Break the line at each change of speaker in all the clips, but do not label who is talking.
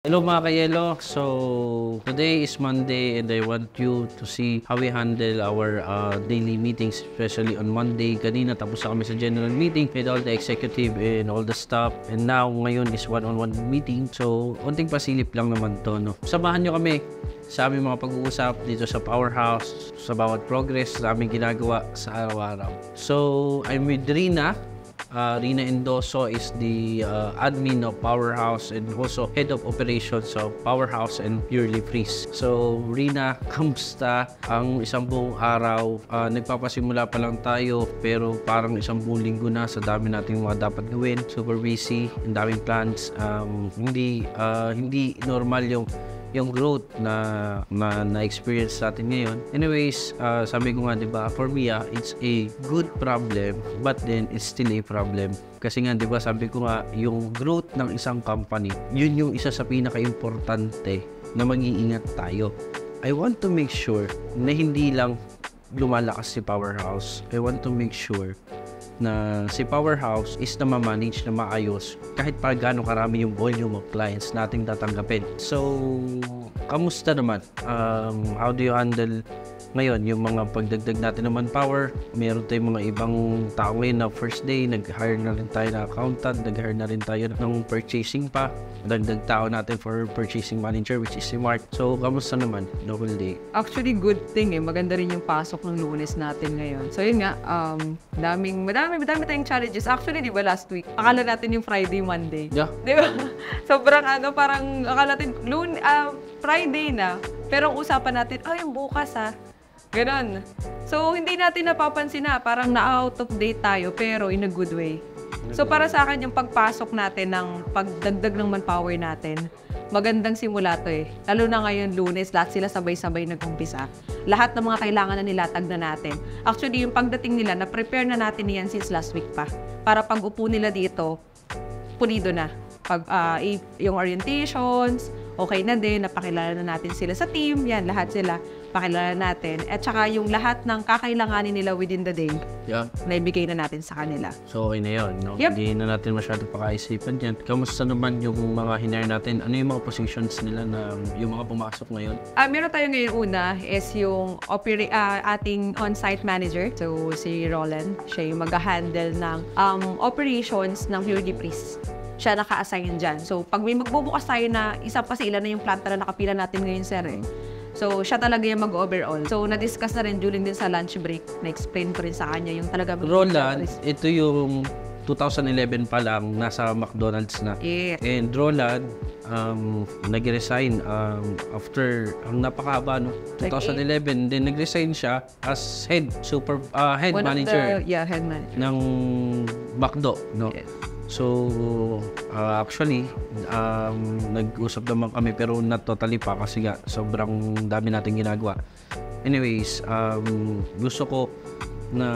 Hello mga kayelo. So, today is Monday and I want you to see how we handle our daily meetings, especially on Monday. Kanina tapos na kami sa general meeting with all the executive and all the staff. And now, ngayon is one-on-one meeting. So, unting pasilip lang naman to, no? Samahan nyo kami sa aming mga pag-uusap dito sa Powerhouse, sa bawat progress sa aming ginagawa sa araw-araw. So, I'm with Rina. Rina Endoso is the admin of Powerhouse and also head of operations of Powerhouse and Purely Freeze. So, Rina, kamusta ang isang buong araw? Nagpapasimula pa lang tayo pero parang isang buong linggo na sa dami nating mga dapat gawin. Super busy, ang daming plans. Hindi normal yung growth na experience natin ngayon. Anyways, sabi ko nga, diba, for me, it's a good problem, but then it's still a problem. Kasi nga, diba, sabi ko nga, yung growth ng isang company, yun yung isa sa pinaka-importante na mag-iingat tayo. I want to make sure na hindi lang lumalakas si Powerhouse. I want to make sure na si Powerhouse is na ma-manage na maayos kahit pa gaano karami yung volume of clients nating tatanggapin. So, kamusta naman? How do you handle ngayon yung mga pagdagdag natin ng manpower? Meron tayong mga ibang tao ngayon na first day, nag-hire na rin tayo na accountant, nag-hire na rin tayo ng purchasing pa. Dagdag tao natin for purchasing manager, which is si Mark. So, kamusta naman the whole day?
Actually, good thing maganda rin yung pasok ng Lunes natin ngayon. So, yun nga, madami tayong challenges. Actually, di ba last week, akala natin yung Friday, Monday.
Yeah.
Di ba? Sobrang parang akala natin, Friday na, pero ang usapan natin, yung bukas Ganon. So, hindi natin napapansin na parang na-out of date tayo, pero in a good way. So, para sa akin, yung pagpasok natin ng pagdagdag ng manpower natin, magandang simula to Lalo na ngayon, Lunes, lahat sila sabay-sabay nag-umpisa. Lahat ng mga kailangan na nilatag na natin. Actually, yung pagdating nila, na-prepare na natin yan since last week pa. Para pag upo nila dito, pulido na. Yung orientations, okay na din, napakilala na natin sila sa team, yan, lahat sila, pakilala natin. At saka yung lahat ng kakailanganin nila within the day, naibigay na natin sa kanila.
So, okay na yun, no?
Yep.
Hindi na natin masyado pakaisipan yan. Kamusta naman yung mga hinire natin? Ano yung mga positions nila na yung mga pumasok ngayon?
Meron tayo ngayon una is yung ating on-site manager. So, si Roland, siya yung mag-handle ng operations ng Purely Freeze. Siya naka-assign dyan. So, pag may magbubukas tayo na isa pa sila na yung planta na nakapila natin ngayon, sir. So, siya talaga yung mag-overall. So, na-discuss na rin during din sa lunch break. Na-explain ko rin sa kanya yung talaga...
Roland, ito yung 2011 pa lang, nasa McDonald's na.
Yeah.
And Roland, nag-resign after, ang napakahaba, no? 2011, then nag-resign siya as head manager.
Head manager.
Ng McDo, no?
Yes.
So, actually, nag-usap naman kami pero not totally pa kasi nga sobrang dami nating ginagawa. Anyways, gusto ko na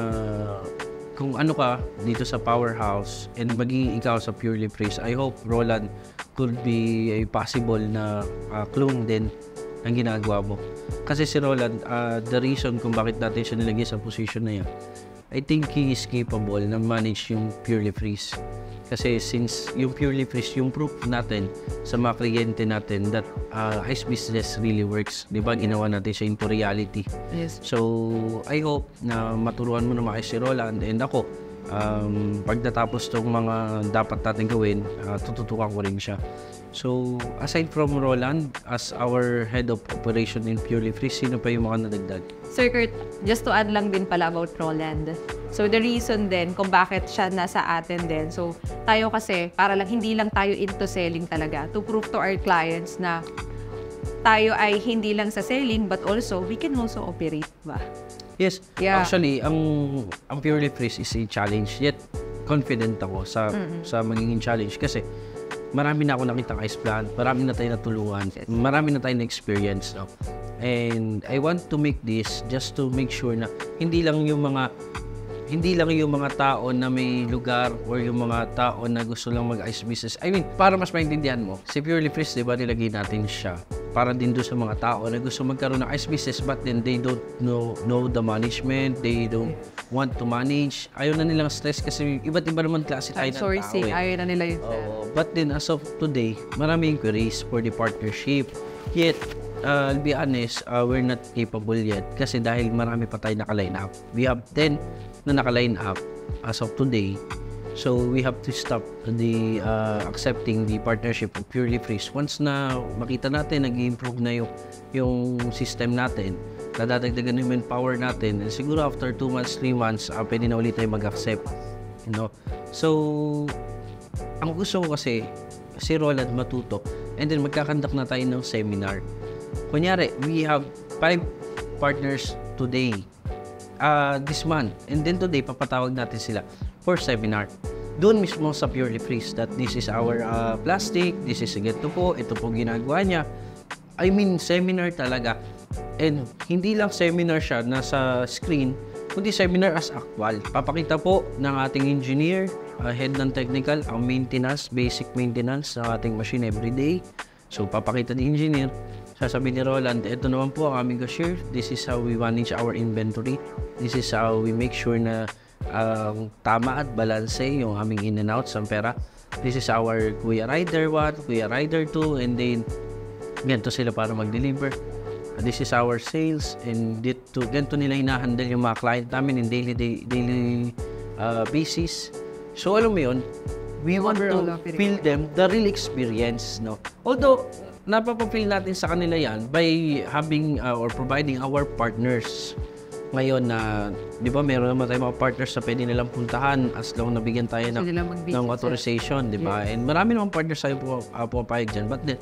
kung ano ka dito sa Powerhouse and maging ikaw sa Purely Freeze, I hope Roland could be a possible na clone din ang ginagawa mo. Kasi si Roland, the reason kung bakit natin siya nilagay sa position na yan, I think he is capable na manage yung Purely Freeze. Kasi since yung Purely Freeze, yung proof natin sa mga kliyente natin that Ice Business really works. Diba? Ginawa natin siya into reality.
Yes.
So, I hope na maturuan mo na maayos si Roland and ako. Pagdatapos tong mga dapat natin gawin, tututukan ko rin siya. So, aside from Roland, as our head of operation in Purely Freeze, sino pa yung mga nadagdag?
Sir Kurt, just to add lang din pala about Roland. So, the reason din kung bakit siya nasa atin din. So, tayo kasi, para lang hindi lang tayo into selling talaga. To prove to our clients na tayo ay hindi lang sa selling, but also, we can also operate, ba?
Yes.
Yeah.
Actually, ang Purely Freeze is a challenge. Yet, confident ako sa magiging challenge. Kasi, marami na ako nakitang ice plant, marami na tayo natulungan, marami na tayo na-experience. No? And I want to make this just to make sure na hindi lang yung mga tao na may lugar or yung mga tao na gusto lang mag-ice business. I mean, para mas maintindihan mo, si Purely Freeze, diba, nilagay natin siya para din doon sa mga tao na gusto magkaroon ng ice business but then they don't know the management, they don't want to manage. Ayaw na nilang stress kasi iba't iba naman klase tayo ng tao
Outsourcing, ayaw na nila yun.
But then as of today, marami inquiries for the partnership. Yet, I'll be honest, we're not capable yet kasi dahil marami pa tayo naka-line up. We have 10 na naka-line up as of today. So, we have to stop the accepting the partnership of Purely Freeze. Once na makita natin, nag-improve na yung system natin, nadadagdagan yung manpower natin, and siguro after 2 months, 3 months, pwede na ulit tayo mag-accept. You know? So, ang gusto ko kasi, si Roland matuto, and then magkakandak na tayo ng seminar. Kunyari, we have 5 partners today, this month, and then today, papatawag natin sila for seminar. Doon mismo sa Purely Freeze that this is our plastic, this is ganito po, ito po ginagawa niya. I mean, seminar talaga. And hindi lang seminar siya nasa screen, kundi seminar as actual. Papakita po ng ating engineer, head ng technical, ang maintenance, basic maintenance ng ating machine everyday. So, papakita ni engineer, sasabihin ni Roland, ito naman po ang aming cashier. This is how we manage our inventory. This is how we make sure na tama at balanse yung aming in and out sa pera. This is our Kuya Rider 1, Kuya Rider 2, and then ganito sila para mag-deliver. This is our sales, and ganito nila hinahandle yung mga client namin in daily basis. So alam mo yun, we want to feel them the real experience, no? Although napapapil natin sa kanila yan by having or providing our partners. Ngayon na, di ba, meron naman tayong mga partners na pwede nilang puntahan as long nabigyan tayo ng authorization, di ba? And marami naman partners tayo pumapayag dyan. But then,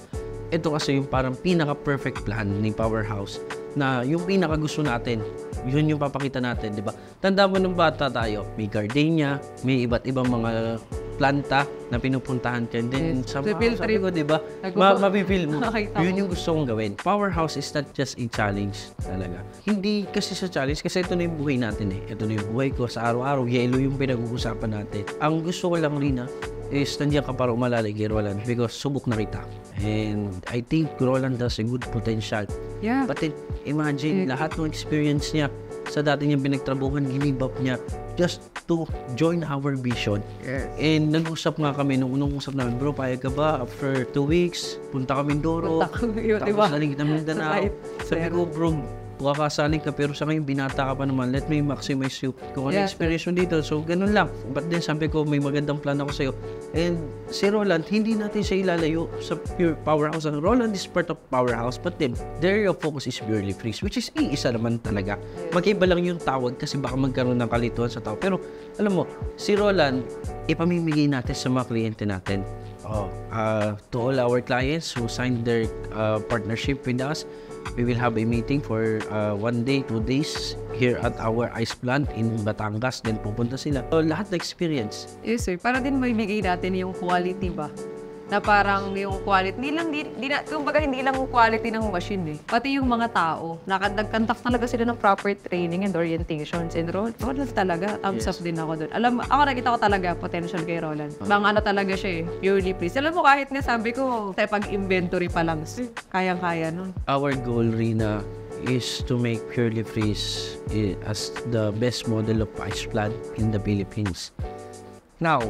ito kasi yung parang pinaka-perfect plan ni Powerhouse na yung pinaka-gusto natin, yun yung papakita natin, di ba? Tanda mo nung bata tayo, may gardenia, may iba't ibang mga planta na pinupuntahan ka. And then, sabi ko, di ba, mapipil mo. Yun yung gusto kong gawin. Powerhouse is not just a challenge talaga. Hindi kasi sa challenge, kasi ito na yung buhay natin eh. Ito na yung buhay ko sa araw-araw. Yelo yung pinag-uusapan natin. Ang gusto ko lang, Rina, is nandiyan ka para umalalay kay Roland because subok na kita. And I think Roland has a good potential.
Yeah.
But then, imagine, lahat ng experience niya sa dati niyang pinagtrabuhan, ginibap niya just to join our vision.
Yes.
And nag-usap nga kami nung unang usap namin, bro, payag ka ba? After 2 weeks, punta kami Mindoro. Tapos naligid na Mindanao. Sabi ko, bro, kakasaling ka pero sa ngayon binata ka pa naman, let me maximize you kung ano experience mo dito. So ganun lang. But then sabi ko may magandang plan ako sa'yo. And si Roland, hindi natin siya ilalayo sa pure Powerhouse. Roland is part of Powerhouse, but then their focus is Purely Freeze, which is iisa naman talaga. Magkaiba lang yung tawag kasi baka magkaroon ng kalituhan sa tao. Pero alam mo, si Roland, ipamimigay natin sa mga kliyente natin. To all our clients who signed their partnership with us, we will have a meeting for 1 day, 2 days here at our ice plant in Batangas. Then pupunta sila. So, lahat na experience.
Yes, sir. Para din maibigay natin yung quality ba? Na parang yung quality, kumbaga hindi lang yung quality ng machine eh. Pati yung mga tao. Nagkantak talaga sila ng proper training and orientations. And Roland talaga, thumbs up din ako doon. Ako nakita ko talaga potential kay Roland. Mga ano talaga siya eh, Purely Freeze. Alam mo kahit nga sabi ko, pag-inventory pa lang, kayang-kaya nun.
Our goal, Rina, is to make Purely Freeze as the best model of ice plant in the Philippines. Now,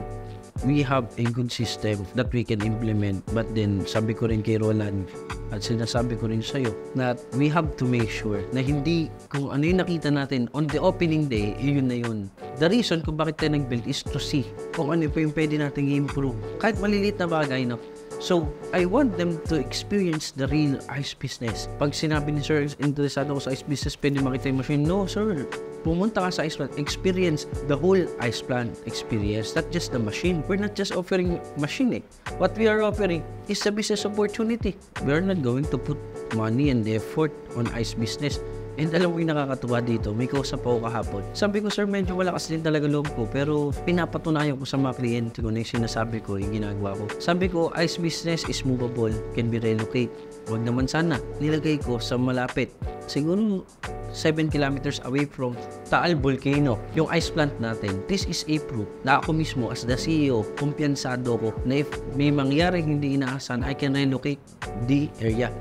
we have a good system that we can implement, but then sabi ko rin kay Roland at sinasabi ko rin sa'yo na we have to make sure na hindi kung ano yung nakita natin on the opening day, yun na yun. The reason kung bakit tayo nag-build is to see kung ano pa yung pwede natin i-improve. Kahit maliliit na bagay, no? So, I want them to experience the real ice business. Pag sinabi ni Sir, interesado ko sa ice business, pwede makita yung machine. No, sir. Pumunta ka sa ice plant. Experience the whole ice plant experience, not just the machine. We're not just offering machine eh. What we are offering is a business opportunity. We are not going to put money and effort on ice business. And alam mo yung nakakatuwa dito, may kausap ako kahapon. Sabi ko, sir, medyo malakas din talaga loob ko, pero pinapatunayan ko sa mga kliyente ko na yung sinasabi ko, yung ginagawa ko. Sabi ko, ice business is movable, can be relocate. Huwag naman sana. Nilagay ko sa malapit. Siguro 7 kilometers away from Taal Volcano, yung ice plant natin. This is a proof na ako mismo as the CEO, kumpiyansado ko na if may mangyaring hindi inaasahan, I can relocate the area.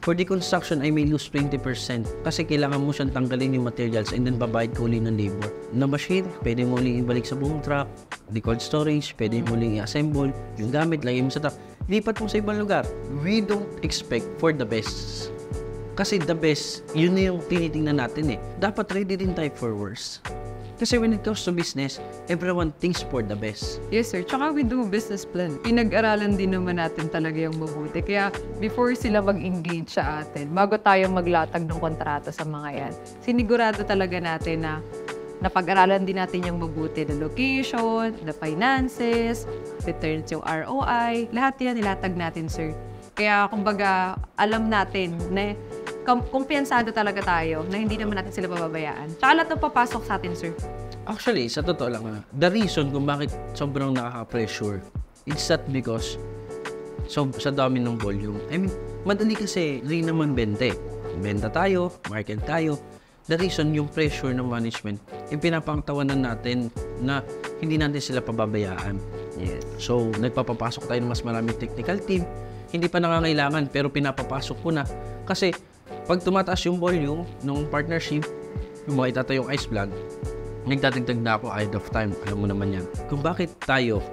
For the construction, I may lose 20% kasi kailangan mo siyang tanggalin yung materials and then babayad ko ulit ng labor. Na machine, pwede mo ulit ibalik sa buong truck. The cold storage, pwede mo ulit i-assemble. Yung gamit, lagay mo sa truck. Lipat mo sa ibang lugar. We don't expect for the best. Kasi the best, yun na yung tinitingnan natin eh. Dapat ready din tayo for worse. Kasi when it comes to business, everyone thinks for the best.
Yes, sir. Tsaka we do business plan. Pinag-aralan din naman natin talaga yung mabuti. Kaya before sila mag-engage sa atin, bago tayo maglatag ng kontrata sa mga yan, sinigurado talaga natin na napag-aralan din natin yung mabuti. The location, the finances, returns yung ROI, lahat yan nilatag natin, sir. Kaya kumbaga, alam natin na kumpiyansado talaga tayo na hindi naman natin sila pababayaan. Tsaka lahat ng papasok sa atin, sir.
Actually, sa totoo lang, the reason kung bakit sobrang nakaka-pressure, it's not because sa dami ng volume. I mean, madali kasi rin naman benta tayo, market tayo. The reason yung pressure ng management, yung pinapangtawanan natin na hindi natin sila pababayaan.
Yes.
So, nagpapapasok tayo ng mas maraming technical team. Hindi pa nangangailangan pero pinapapasok ko na kasi pag tumataas yung volume ng partnership, yung mga itatayong ice plant, nagdadagdag na ako ahead of time. Alam mo naman yan. Kung bakit tayo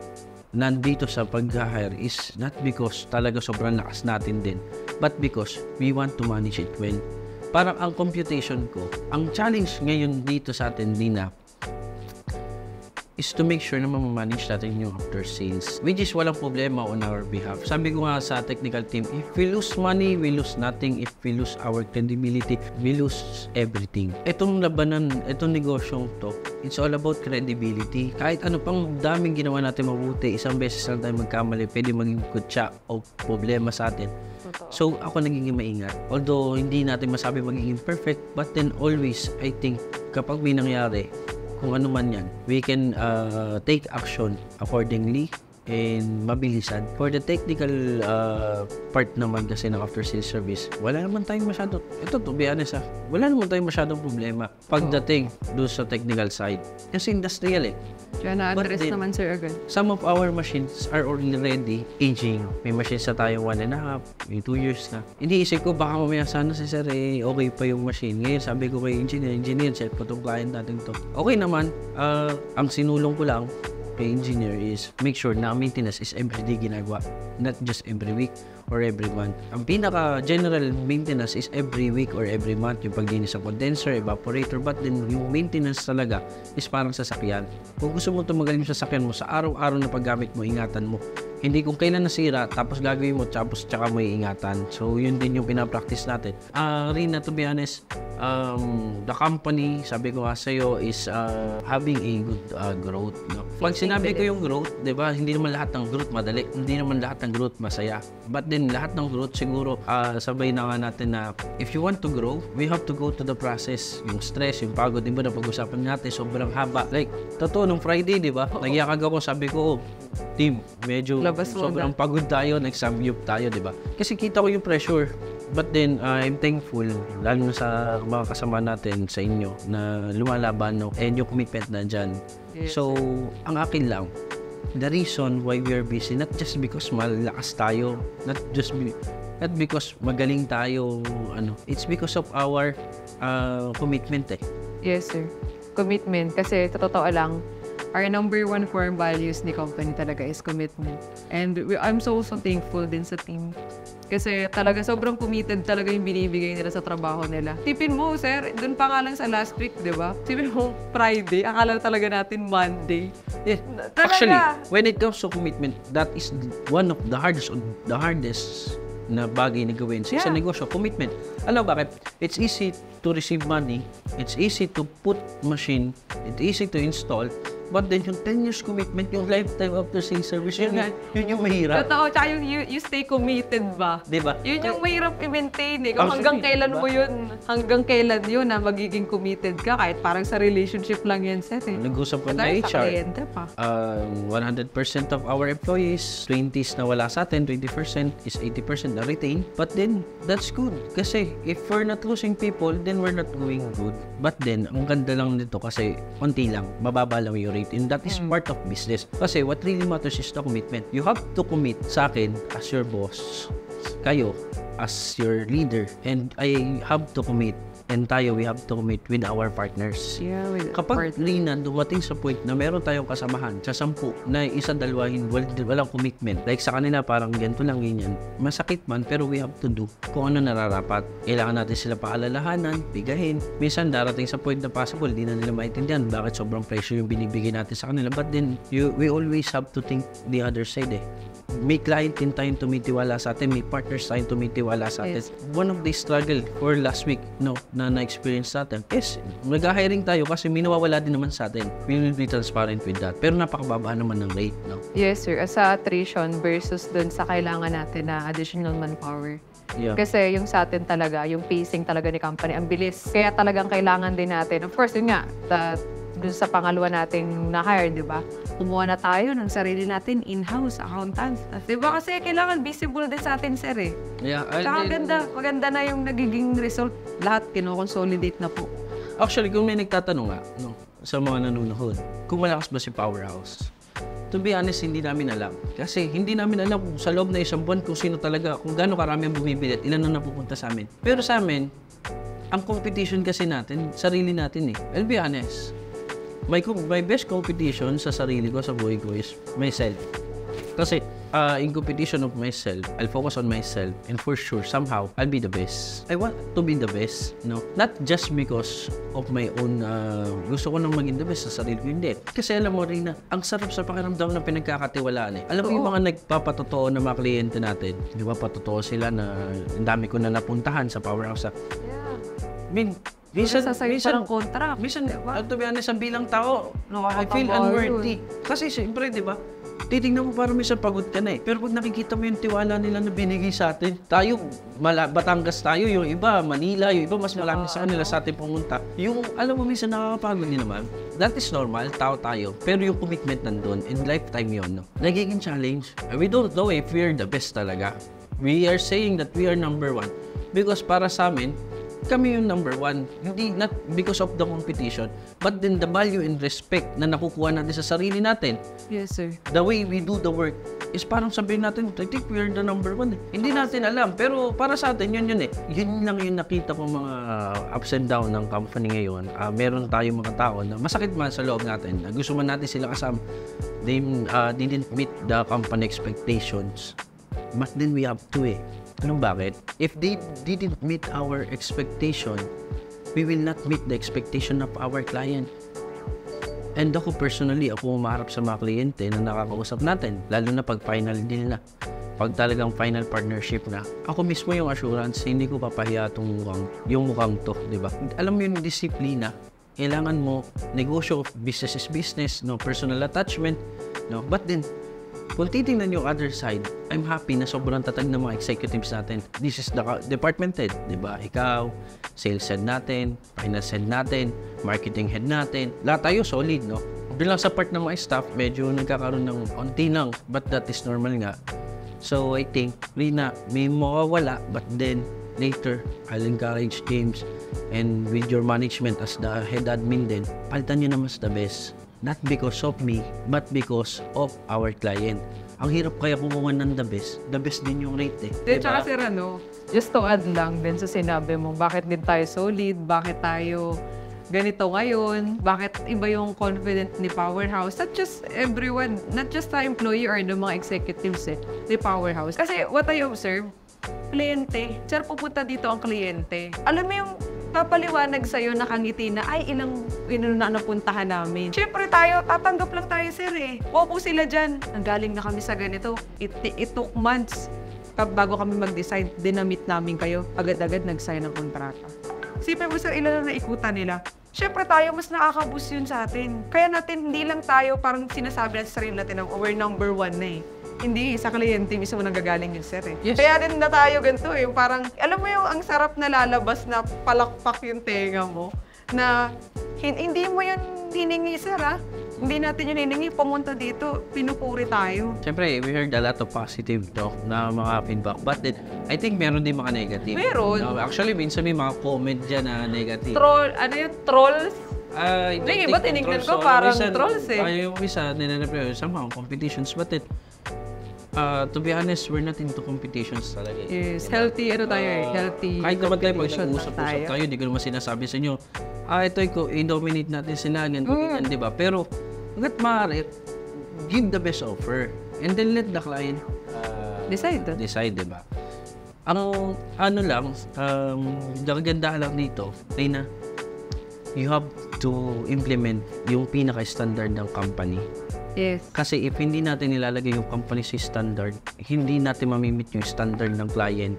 nandito sa pag-hire is not because talaga sobrang lakas natin din, but because we want to manage it well. Parang ang computation ko, ang challenge ngayon dito sa atin, Nina, is to make sure na ma-manage natin yung after sales, which is walang problema on our behalf. Sabi ko nga sa technical team, if we lose money, we lose nothing. If we lose our credibility, we lose everything. Itong labanan, itong negosyong to, it's all about credibility. Kahit ano pang daming ginawa natin mabuti, isang beses lang tayo magkamali, pwede maging kutsa o problema sa atin. So, ako nagiging maingat. Although, hindi natin masabi magiging perfect, but then always, I think, kapag may nangyari, kung ano man yan, we can take action accordingly and mabilisan. For the technical part naman kasi ng after sales service, wala naman tayong masyado, ito to be honest wala naman tayong masyadong problema pagdating doon sa technical side. Kasi industrial eh.
Kaya na-address naman, sir, agad.
Some of our machines are already aging. May machines na tayo 1.5, may 2 years na. Iniisip ko, baka mamaya sana si sir okay pa yung machine. Ngayon, sabi ko kay engineer, set po itong client natin to. Okay naman, ang sinulong ko lang kay engineer is make sure na maintenance is everyday ginagawa, not just every week or every month. Ang pinaka-general maintenance is every week or every month, yung paglinis ng condenser, evaporator, but then yung maintenance talaga is parang sasakyan. Kung gusto mo tumagaling sa sasakyan mo, sa araw-araw na paggamit mo, ingatan mo. Hindi kung kailan nasira, tapos gagawin mo, tapos tsaka mo iingatan. So, yun din yung pinapractice natin. Rina, to be honest, the company, sabi ko nga sa'yo, is having a good growth. No? Pag sinabi ko yung growth, di ba, hindi naman lahat ng growth madali. Hindi naman lahat ng growth masaya. But then, lahat ng growth siguro, sabay na nga natin na if you want to grow, we have to go to the process. Yung stress, yung pagod, di ba, napag-usapan natin, sobrang haba. Like, totoo, nung Friday, di ba, nagyakag ako, sabi ko, team, medyo sobrang pagod tayo, nag-samyup tayo, di ba? Kasi kita ko yung pressure. But then, I'm thankful, lalo sa mga kasama natin sa inyo na lumalaban, no? And yung commitment na dyan.
Yes.
So, ang akin lang, the reason why we are busy, not just because malakas tayo, not because magaling tayo, it's because of our commitment eh.
Yes, sir. Commitment. Kasi, totoo lang, our number one core values ni company talaga is commitment. And I'm so thankful din sa team. Kasi talaga sobrang committed talaga yung binibigay nila sa trabaho nila. Tipin mo, sir, dun pa nga lang sa last week, di ba? Tipin mo, Friday, akala talaga natin Monday.
Yeah. Actually, when it comes to commitment, that is one of the hardest na bagay na gawin sa isang negosyo, commitment. Alam mo bakit? It's easy to receive money, it's easy to put machine, it's easy to install, but then yung 10 years commitment, yung lifetime after sales service, yun yung mahirap.
Totoo, tsaka yung you stay committed ba?
Diba?
Yun yung mahirap i-maintain eh. Kung hanggang kailan mo yun, na magiging committed ka, kahit parang sa relationship lang yan set eh.
Nag-usap ko na
Sa
HR.
kliyente pa.
100% of our employees, 20s na wala sa atin, 20% is 80% na retain. But then, that's good. Kasi if we're not losing people, then we're not going good. But then, ang ganda lang nito kasi konti lang, mababa lang yung elaborate, and that is part of business. Kasi what really matters is the commitment. You have to commit sa akin as your boss, kayo as your leader, and I have to commit, and tayo, we have to commit with our partners.
Yeah, with
Kapag Rina, dumating sa point na meron tayong kasamahan sa 10 na isa, dalawahin, walang commitment. Like sa kanila, parang ganito lang ganyan. Masakit man, pero we have to do kung ano nararapat. Kailangan natin sila paalalahanan, bigahin. Minsan darating sa point na possible, di na nila maintindihan bakit sobrang pressure yung binibigay natin sa kanila. But then, we always have to think the other side eh. May client din tayong tumitiwala sa atin, may partners tayong tumitiwala sa atin.
Yes.
One of the struggle for last week, na na-experience natin is nag-hiring tayo kasi minawawala din naman sa atin. We will be transparent with that. Pero napakababa naman ng rate, no?
Yes, sir. Sa attrition versus dun sa kailangan natin na additional manpower.
Yeah.
Kasi yung sa atin talaga, yung pacing talaga ni company, ang bilis. Kaya talagang kailangan din natin. Of course, yun nga, dun sa pangalawa nating na-hire, di ba? Kumuha na tayo ng sarili natin in-house accountants. Di ba? Kasi kailangan visible din sa atin, sir eh.
Yeah,
Tsaka maganda na yung nagiging result. Lahat kino-consolidate na po.
actually, kung may nagtatanong nga, no, sa mga nanonood, kung malakas ba si Powerhouse? To be honest, hindi namin alam. Kasi hindi namin alam kung sa loob na isang buwan kung sino talaga, kung gaano karami ang bumibili at ilan na napupunta sa amin. Pero sa amin, ang competition kasi natin, sarili natin eh. I'll be honest. My best competition sa sarili ko, sa buhay ko is myself. Kasi in competition of myself, I'll focus on myself, and for sure, somehow, I'll be the best. I want to be the best, no? Not just because of my own, gusto ko nang maging the best sa sarili ko, hindi. Kasi alam mo rin na, ang sarap sa pakiramdam ng pinagkakatiwalaan eh. Alam mo yung mga nagpapatotoo na mga kliyente natin, di ba, patotoo sila na ang dami ko na napuntahan sa Powerhouse.
Yeah.
I mean, minsan,
parang contract.
minsan,
diba?
to be honest, ang bilang tao, I feel unworthy. Kasi siyempre, di ba, titingnan mo parang minsan pagod ka na eh. Pero pag nakikita mo yung tiwala nila na binigay sa atin, tayo, Batangas tayo, yung iba, Manila, yung iba, mas malaki sa kanila sa atin pumunta. Yung, alam mo, minsan nakakapagod din naman. That is normal, tao tayo. Pero yung commitment nandun, in lifetime yun, no? Nagiging challenge. We don't know if we're the best talaga. We are saying that we are number one. Because para sa amin, kami yung number one. Hindi, not because of the competition, but then the value and respect na nakukuha natin sa sarili natin.
Yes, sir.
The way we do the work is parang sabihin natin, I think we're the number one. Hindi natin alam, pero para sa atin, yun eh. Yun lang yung nakita ko mga ups and down ng company ngayon. Meron tayong mga tao na masakit man sa loob natin. Gusto man natin sila kasama. They didn't meet the company expectations. But then we have to eh. Anong bakit? If they didn't meet our expectation, we will not meet the expectation of our client. And ako personally, ako umaharap sa mga kliyente na nakakausap natin, lalo na pag final deal na. Pag talagang final partnership na, ako mismo yung assurance, hindi ko papahiya yung mukhang to, di ba? Alam mo yung disiplina, kailangan mo, negosyo, business is business, no personal attachment, no? But then, kung titingnan yung other side, I'm happy na sobrang tatag ng mga executives natin. This is the department head, di ba? Ikaw, sales head natin, finance head natin, marketing head natin. Lahat tayo solid, no? Doon lang sa part ng mga staff, medyo nagkakaroon ng konti lang, but that is normal nga. So, I think, Rina, may mawawala, but then, later, I'll encourage James and with your management as the head admin din, palitan nyo naman sa the best. Not because of me, but because of our client. Ang hirap kaya kumuha ng the best din yung rate eh.
Then, tsaka sir, just to add lang din sa sinabi mo, bakit din tayo solid, bakit tayo ganito ngayon, bakit iba yung confident ni Powerhouse. Not just everyone, not just the employee or the mga executives ni Powerhouse. Kasi what I observe, kliyente, sir, pupunta dito ang kliyente. Alam mo yung papaliwanag sa'yo, nakangiti na, ay, ilang na napuntahan namin. Siyempre tayo, tatanggap lang tayo, sir eh. Opo sila dyan. Nanggaling na kami sa ganito. It took months bago kami mag-decide. Dinamit namin kayo. Agad-agad nag-sign ng kontrata. Sipin mo, sir, ilan na naikutan nila. Siyempre tayo, mas nakaka-boost yun sa atin. Kaya natin, hindi lang tayo parang sinasabi natin sa sarili natin na we're number one na eh. Hindi, sa kliyente mismo nanggagaling yun, sir eh.
Yes.
Kaya din na tayo ganito eh. Parang, alam mo yung ang sarap na lalabas na palakpak yung tenga mo. Na hindi mo yun hiningi, sir ah. Hindi natin yun hiningi. Pumunta dito, pinupuri tayo.
Siyempre, we heard a lot of positive talk na mga feedback. But then, I think meron din mga negative.
Meron.
No, actually, minsan may mga comment dyan na negative.
Trolls,
I don't
Hindi,
think
iba tinignan ko
trolls.
parang
Minsan,
trolls eh.
yung isa, nire-refer somehow competitions, but to be honest, we're not into competitions talaga.
Yes, healthy healthy
Kahit naman tayo pag
competition
nag-uusap-usap tayo, di ko naman sinasabi sa inyo, ito ko, i-dominate natin sila, ganyan, di ba? Pero, hanggat maaari, give the best offer. And then let the client decide, di ba? Ano lang, kagandahan lang dito, Reyna, you have to implement yung pinaka-standard ng company.
Yes.
Kasi if hindi natin nilalagay yung company sa standard, hindi natin mamimit yung standard ng client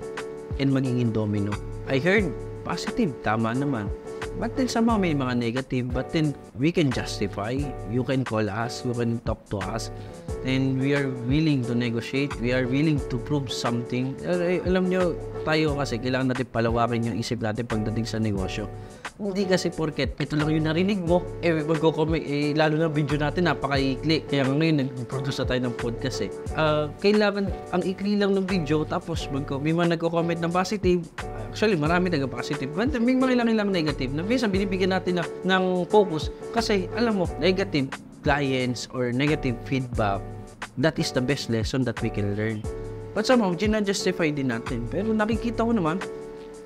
and magiging domino. I heard positive, tama naman. But then somehow may mga negative, but then we can justify. You can call us, you can talk to us, and we are willing to negotiate. We are willing to prove something. Alam nyo, tayo kasi kailangan natin palawakin yung isip natin pagdating sa negosyo. Hindi kasi porket ito lang yung narinig mo, lalo na video natin, napaka-ikli. Kaya ngayon, nag-produce na tayo ng podcast eh. Kailangan, ang ikli lang ng video, tapos may mga nagko-comment ng positive. Actually, marami nag-positive. May mga ilang negative na minsan binibigyan natin ng focus. Kasi, alam mo, negative clients or negative feedback, that is the best lesson that we can learn. But somehow, gina-justify din natin. Pero nakikita ko naman,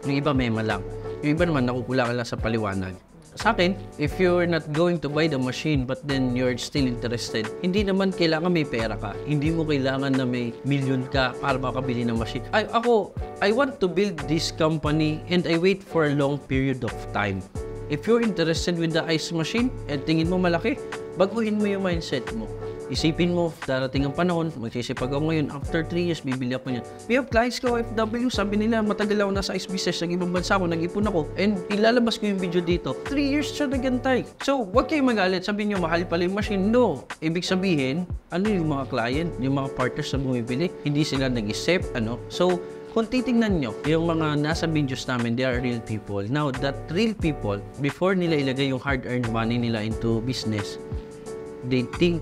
yung iba mema lang. Yung iba naman, nakukulangan lang sa paliwanag. Sa akin, if you're not going to buy the machine but then you're still interested, hindi naman kailangan may pera ka. Hindi mo kailangan na may million ka para makabili ng machine. I want to build this company and I wait for a long period of time. If you're interested with the ice machine at tingin mo malaki, baguhin mo yung mindset mo. Isipin mo, darating ang panahon, magsisipag ako ngayon, after 3 years, bibili ako niyan. We have clients ko, OFW, sabi nila, matagal ako nasa ice business, ng ibang bansa ako, nag-ipon ako, and ilalabas ko yung video dito. 3 years siya nagantay. So, wag kayo magalit, sabi niyo, mahal pala yung machine. No. Ibig sabihin, ano yung mga client, yung mga partners na bumibili, hindi sila nag-isip, So, kung titingnan nyo, yung mga nasa videos namin, they are real people. Now, that real people, before nila ilagay yung hard-earned money nila into business, they think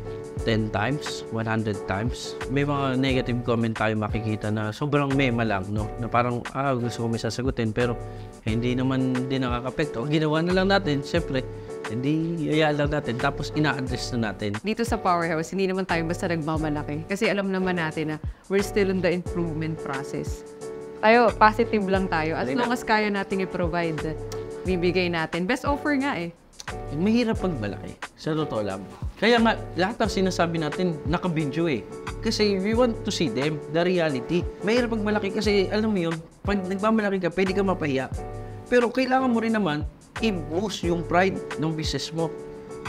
10 times, 100 times. May mga negative comment tayo makikita na sobrang mema lang, no? Na parang, gusto ko may sasagutin, pero hindi naman din nakaka-apekto. Ginawa na lang natin, siyempre, hindi hayaan lang natin, tapos ina-address na natin.
Dito sa Powerhouse, hindi naman tayo basta nagmamalaki. Kasi alam naman natin na we're still in the improvement process. Tayo, positive lang tayo. As long as kaya natin i-provide, bibigay natin. Best offer nga eh.
Mahirap magmalaki, sa totoo lang. Kaya nga, lahat ng sinasabi natin, naka-video eh. Kasi we want to see them, the reality. Mahirap magmalaki kasi, alam mo yun, pag nagmamalaki ka, pwede ka mapahiya. Pero kailangan mo rin naman, i-boost yung pride ng business mo.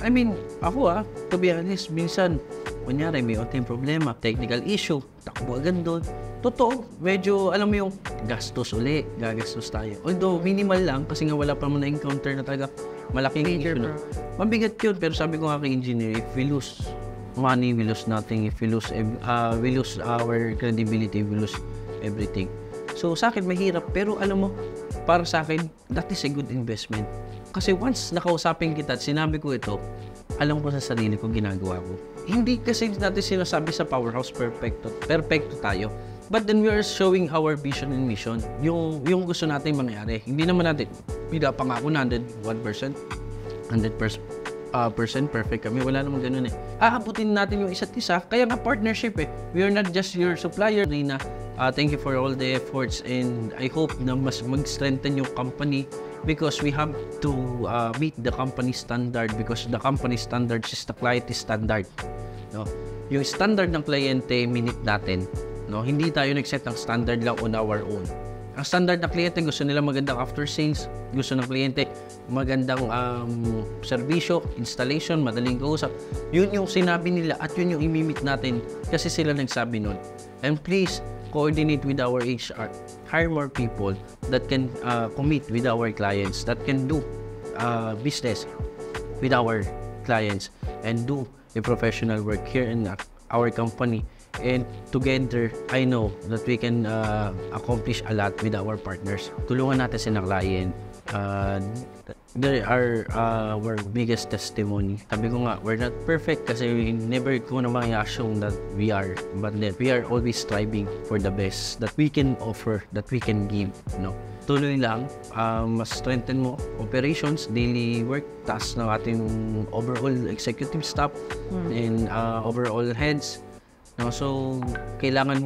I mean, ako to be honest, minsan, kunyari may onting problema, technical issue, takbo agad doon. Totoo, medyo, alam mo yung gastos uli, gagastos tayo. Although, minimal lang, kasi nga wala pa naman na-encounter na talaga malaking issue na. Mabigat yun, pero sabi ko nga kay engineer, if we lose money, we lose nothing. If we lose our credibility, we lose everything. So, sa akin, mahirap. Pero alam mo, para sa akin, that is a good investment. Kasi once nakausapin kita at sinabi ko ito, alam ko sa sarili ko ginagawa ko. Hindi kasi natin sinasabi sa Powerhouse perfecto tayo. But then we are showing our vision and mission. Yung gusto natin mangyari. Hindi naman natin, pangako na 100% perfect kami. Wala namang ganun eh. Aabutin natin yung isa't isa. Kaya nga partnership eh. We are not just your supplier, Reyna. Thank you for all the efforts and I hope na mas mag-strengthen yung company because we have to meet the company standard because the company standard is the client standard. No? Yung standard ng kliyente, minute natin. No? Hindi tayo nag-set ng standard lang on our own. Ang standard ng kliyente, gusto nila magandang after sales. Gusto ng kliyente, magandang serbisyo, installation, madaling kausap. Yun yung sinabi nila at yun yung imimit natin kasi sila nagsabi nun. And please, coordinate with our HR. Hire more people that can commit with our clients, that can do business with our clients and do a professional work here in our company. And together, I know that we can accomplish a lot with our partners. Tulungan natin silang client. They are our biggest testimony. Sabi ko nga, we're not perfect kasi never ko naman i-assume that we are. But then, we are always striving for the best that we can offer, that we can give. No? patuloy lang, mas strengthen mo operations, daily work, tasks ng ating overall executive staff and overall heads. No, so kailangan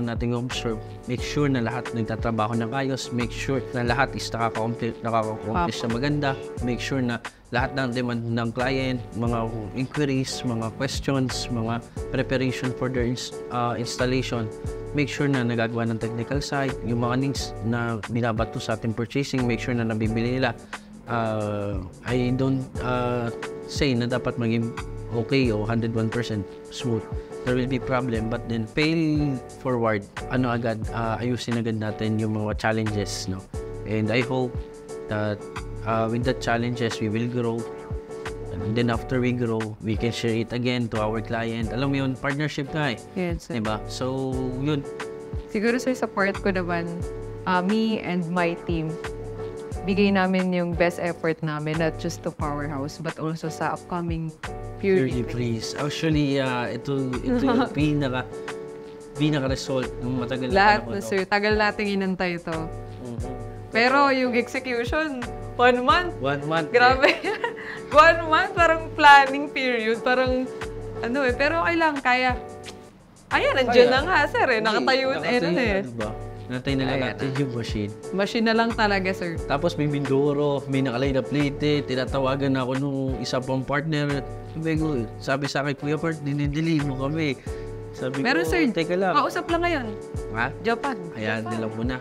nating observe, make sure na lahat nagtatrabaho ng ayos, make sure na lahat is nakaka-accomplish na maganda, make sure na lahat ng demand ng client, mga inquiries, mga questions, mga preparation for their installation, make sure na nagagawa ng technical side, yung mga needs na binabato sa ating purchasing, make sure na nabibili nila. I don't say na dapat maging okay o 101% smooth. There will be problem, but then fail forward, ayusin agad natin yung mga challenges, no? And I hope that with the challenges, we will grow. And then after we grow, we can share it again to our client. Alam mo yun, partnership nga eh.
Yes, sir.
Diba? So, yun.
Siguro sir, support ko naman, me and my team, bigay namin yung best effort namin, not just to Powerhouse, but also sa upcoming Purely
Freeze. Actually, ito yung pinaka-result ng matagal na
lahat
panahon,
na sir, tagal nating inantay ito. Pero yung execution, 1 month.
1 month.
Grabe. 1 month, parang planning period, parang pero okay lang, kaya. Ayan, nandiyan na nga sir nakatayo eh.
Diba? Natay na lang natin yung machine.
Machine na lang talaga, sir.
Tapos may Mindoro, may nakalay na plate, tinatawagan ako nung isa pang partner. Sabi sa akin, Kuya Bart, dinidili mo kami. Sabi
pero
ko,
sir,
teka lang.
kausap lang ngayon.
Ha?
Japan.
Hayaan nila muna.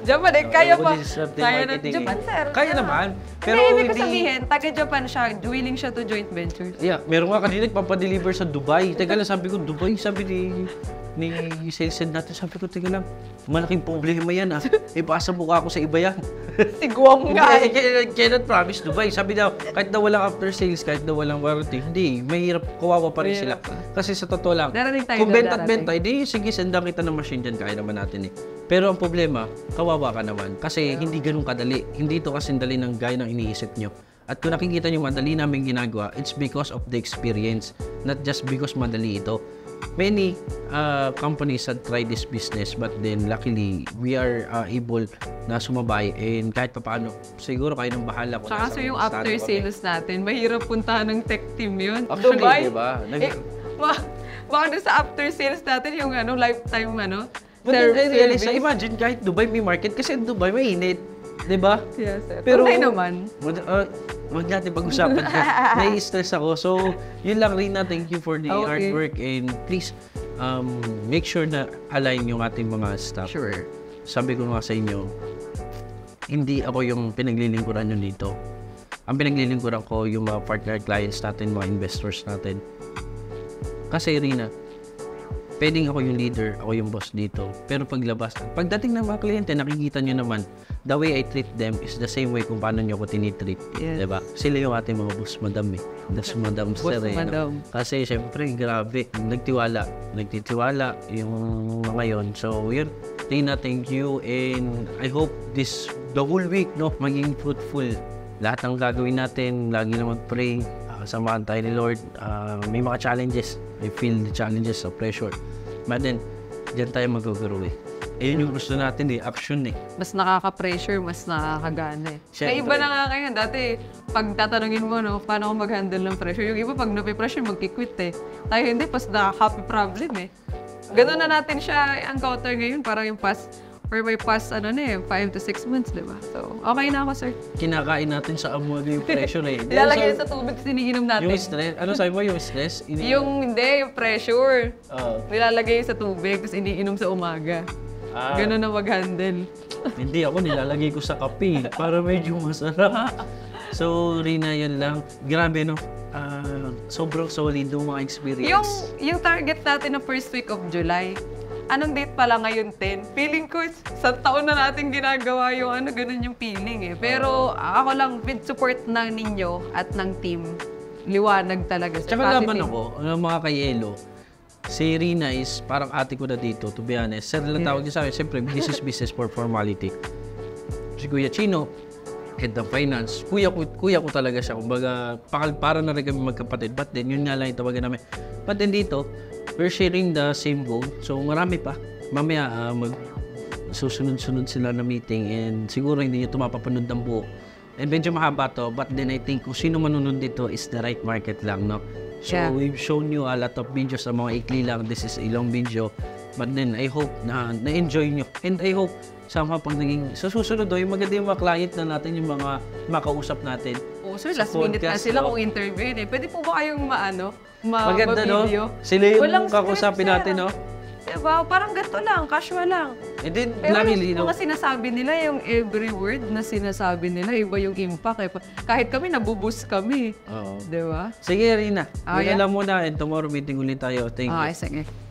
Japan kaya pa. Kaya na Japan, sir.
Kaya naman. Pero
ibig ko sabihin, taga-Japan siya, willing siya to joint ventures.
Yeah, meron nga kanina papadeliver sa Dubai. Teka lang, sabi ko, Dubai, sabi ni sales head natin, sabi ko, teka lang, malaking problema yan ipasa mukha ako sa iba yan.
Si Guam nga.
Cannot promise Dubai. Sabi daw, kahit daw walang after sales, kahit daw walang warranty, hindi, mahirap, kawawa pa rin sila. Kasi sa totoo lang, kung benta at benta, hindi, sige, sendang kita ng machine dyan, kaya naman natin eh. Pero ang problema, kawawa ka naman. Kasi hindi ganun kadali. Hindi ito kasing dali ng gaya ng iniisip nyo. At kung nakikita nyo madali namin ginagawa, it's because of the experience, not just because madali ito. Many companies had tried this business, but then luckily we are able na sumabay, and kahit pa paano siguro kayo nang bahala kung
saka so yung after sales natin, mahirap puntahan ng tech team yun.
Actually,
Dubai,
diba?
Baka doon sa after sales natin yung lifetime
But then I realize, imagine kahit Dubai may market, kasi Dubai mainit. Diba?
Yes, sir.
Pero
naman.
Wag natin pag-usapan yan. Nai-stress ako. So, yun lang rin na. Thank you for the hard work, and please make sure na align yung ating mga staff.
Sure.
Sabi ko nga sa inyo, hindi ako yung pinaglilingkuran nyo dito. Ang pinaglilingkuran ko yung mga partner clients natin, mga investors natin. Kasi Rina, pwedeng ako yung leader, ako yung boss dito. Pero pagdating ng mga kliyente, nakikita nyo naman, the way I treat them is the same way kung paano nyo ako tinitreat.
Yes.
Diba? Sila yung ating mga boss madam eh. Das madam sir eh.
Madam.
Kasi syempre, grabe. Nagtitiwala yung mga yun. So, yun. Tina, thank you. And I hope the whole week, maging fruitful. Lahat ng gagawin natin, lagi na mag-pray. Samahan tayo ni Lord. May mga challenges. I feel the challenges of pressure. But then, diyan tayo mag-grow eh. Ayun yung gusto natin eh, action eh.
Mas nakaka-pressure, mas nakakagana eh.
Siyempre.
Iba na nga kayo. Dati, pag tatanungin mo, paano ako mag-handle ng pressure? Yung iba, pag nape-pressure, mag-quit eh. Tayo hindi, pas na-happy problem eh. Ganun na natin siya encounter ngayon. Parang yung past 5 to 6 months, di ba? So, okay na ako, sir.
Kinakain natin sa amuag yung pressure eh.
Ilalagay sa tubig, siniinom natin.
Yung stress, ano sabi mo yung stress?
Yung pressure. Nilalagay sa tubig, tapos iniinom sa umaga. Ganun na mag-handle.
Hindi, ako nilalagay ko sa kape para medyo masarap. So, Rina, yun lang. Grabe, no? Sobrang solid yung mga experience.
Yung target natin na first week of July, anong date pala ngayon, 10? Feeling ko, sa taon na natin ginagawa yung ganun yung feeling eh. Pero ako lang, with support ng ninyo at ng team, liwanag talaga.
Tsaka laban ako, mga kayelo, si Rina is parang ate ko na dito, to be honest. Sir lang tawag niya sa akin, siyempre, this is business for formality. Si Kuya Chino, head of finance, kuya ko talaga siya. Kumbaga, para na rin kami magkapatid. But then, yun nga lang yung tawagan namin. But then dito, we're sharing the same goal. So, marami pa. Mamaya, susunod-sunod sila na meeting and siguro hindi nyo ito mapapanood ng buo. And medyo mahaba to, but then I think kung sino manunod dito is the right market lang, no? So,
Yeah.
we've shown you a lot of videos na mga ikli lang. This is a long video. But then, I hope na na-enjoy nyo. And I hope, somehow, pag naging, sa susunod, yung maganda yung mga client na natin, yung mga makausap natin.
Oh, sir,
Sa
last minute na
podcast,
sila
no?
kung interview eh. Pwede po ba kayong
Maganda, no?
ma-video?
Sila yung
Walang
kakausapin
script,
natin,
sir.
no?
Diba? Parang ganito lang, casual lang.
And then,
Pero
luckily,
yung
no?
mga sinasabi nila, yung every word na sinasabi nila, iba yung impact. Eh. Kahit kami, nabuboost kami.
Oo.
Diba?
Sige, Rina.
Ah,
Yun
yeah?
na lang muna and tomorrow meeting ulit tayo. Thank you.
Sige.